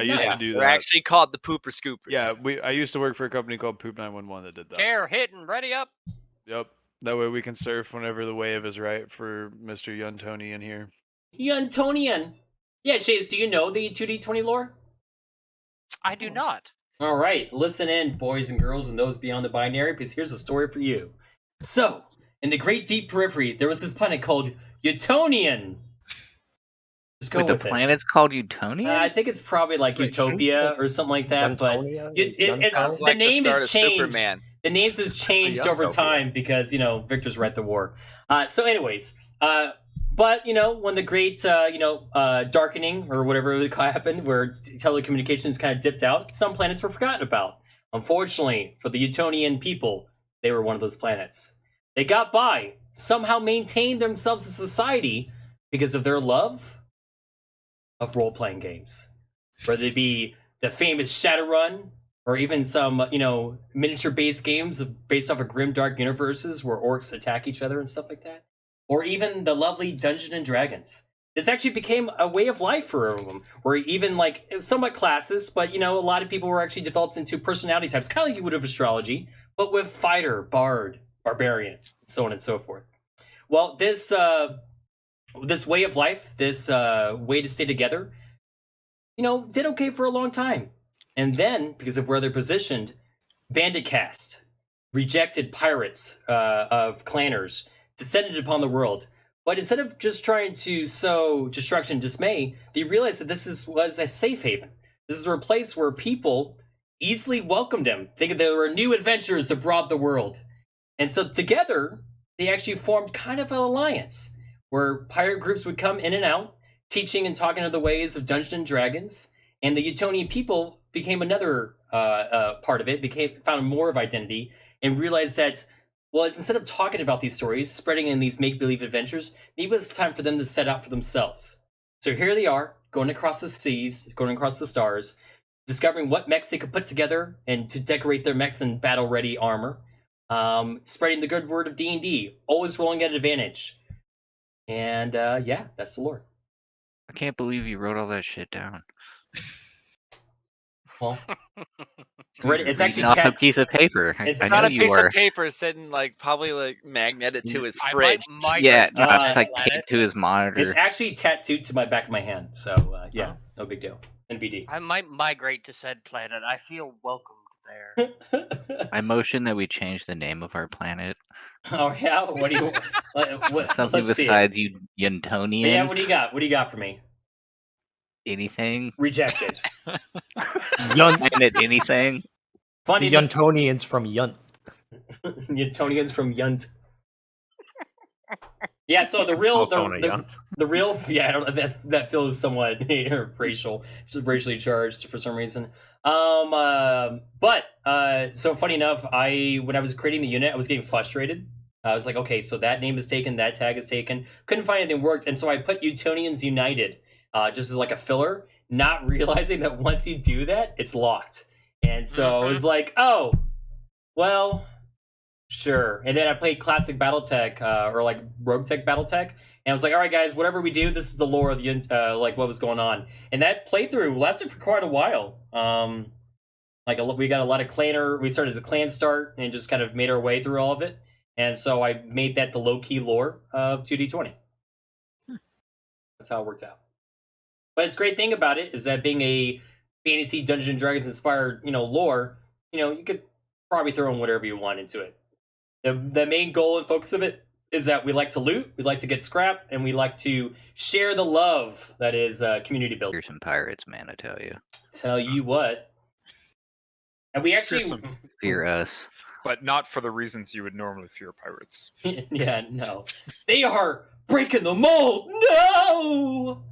I used to do that. They're actually called the Pooper Scoopers. Yeah, I used to work for a company called Poop 911 that did that. Chair hitting, ready up. Yep. That way we can surf whenever the wave is right for Mr. Yuntonian here. Yuntonian. Yeah, Chase, do you know the 2D20 lore? I do not. All right, listen in, boys and girls, and those beyond the binary, because here's a story for you. So, in the great deep periphery, there was this planet called Yuntonian. Just go Wait, with the it. planet's called Utonian? I think it's probably like Utopia or something like that, but it's the name is changed. Superman. The names has changed over time because Victor's right the war. So, anyways, but when the great darkening or whatever happened, where telecommunications kind of dipped out, some planets were forgotten about. Unfortunately, for the Utonian people, they were one of those planets. They got by, somehow maintained themselves as a society because of their love of role-playing games, whether it be the famous Shadowrun or even some miniature-based games based off of grimdark universes where orcs attack each other and stuff like that, or even the lovely Dungeons and Dragons. This actually became a way of life for them, where even it was somewhat classist, but a lot of people were actually developed into personality types, kind of like you would have astrology, but with fighter, bard, barbarian, so on and so forth. Well, this way of life, this way to stay together, did okay for a long time. And then, because of where they're positioned, bandit caste, rejected pirates of clanners, descended upon the world. But instead of just trying to sow destruction and dismay, they realized that this was a safe haven. This is a place where people easily welcomed them, thinking there were new adventures abroad the world. And so together, they actually formed kind of an alliance, where pirate groups would come in and out, teaching and talking of the ways of Dungeons and Dragons, and the Utonian people became another part of it, found more of identity, and realized that, well, instead of talking about these stories, spreading in these make-believe adventures, maybe it's time for them to set out for themselves. So here they are, going across the seas, going across the stars, discovering what mechs they could put together and to decorate their mechs in battle-ready armor, spreading the good word of D&D, always rolling at advantage. And yeah, that's the lore. I can't believe you wrote all that shit down. Well, it's actually off a piece of paper. It's I not know a you piece were. of paper sitting magnetic magneted to his I fridge. might Yeah, no, migrate it's to like that planet. taped to his monitor. It's actually tattooed to my back of my hand, so yeah, no big deal. NBD. I might migrate to said planet. I feel welcomed there. I motion that we change the name of our planet. Oh yeah, what do you? Something let's see. besides Yuntonian. Yeah, what do you got? What do you got for me? Anything? Rejected. Planet anything? Funny. The Yuntonians from Yunt. Yuntonians from Yunt. Yeah, so the real, the real, yeah, I don't, that feels somewhat racially charged for some reason. But so funny enough, when I was creating the unit, I was getting frustrated. I was like, okay, so that name is taken, that tag is taken, couldn't find anything worked, and so I put Utonians United, just as like a filler, not realizing that once you do that, it's locked. And so I was like, oh, well, sure. And then I played classic BattleTech, or like RogueTech BattleTech, and I was like, all right, guys, whatever we do, this is the lore of the like what was going on. And that playthrough lasted for quite a while. We got a lot of clanner. We started as a clan start and just kind of made our way through all of it. And so I made that the low-key lore of 2D20. That's how it worked out. But its great thing about it is that being a fantasy Dungeons and Dragons inspired, lore, you could probably throw in whatever you want into it. The main goal and focus of it is that we like to loot, we like to get scrap, and we like to share the love that is community building. You're some pirates, man, I tell you. Tell you what. And we actually fear us. But not for the reasons you would normally fear pirates. Yeah, no. They are breaking the mold! No!